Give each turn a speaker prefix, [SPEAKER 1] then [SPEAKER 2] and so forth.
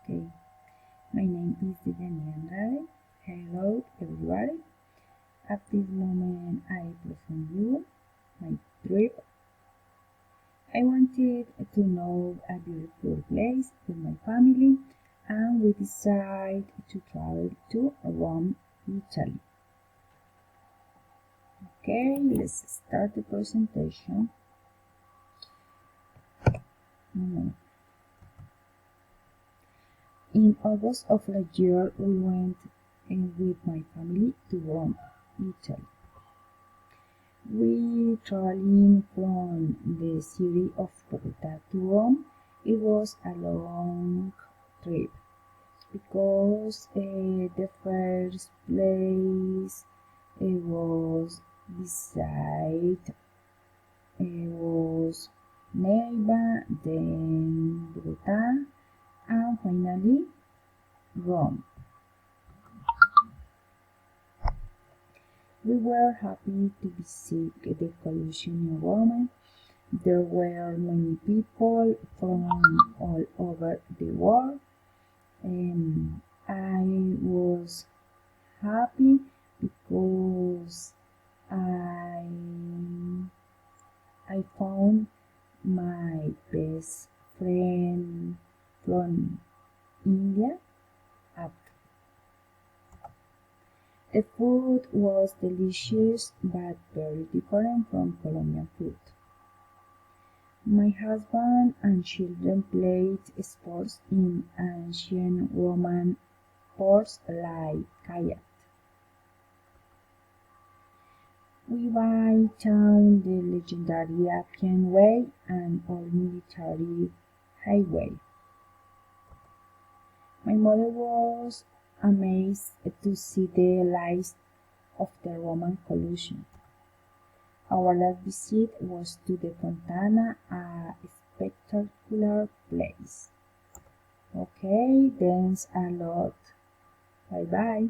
[SPEAKER 1] Okay, my name is Daniela Andrade. Hello, everybody. At this moment, I present you my trip. I wanted to know a beautiful place with my family, and we decided to travel to Rome, Italy. Okay, let's start the presentation. In August of last year, we went with my family to Rome, Italy. We traveling from the city of Bogota to Rome. It was a long trip because the first place it was beside it was Neiva, then Bogota, and finally Rome. We were happy to visit the Colosseum in Rome. There were many people from all over the world. I was happy because I found my best friend from India. The food was delicious but very different from Colombian food. My husband and children played sports in ancient Roman ports like kayak. We biked down the legendary Appian Way and Old Military Highway. My mother was amazed to see the lights of the Roman Colosseum. Our last visit was to the Fontana, a spectacular place. Okay, thanks a lot. Bye bye.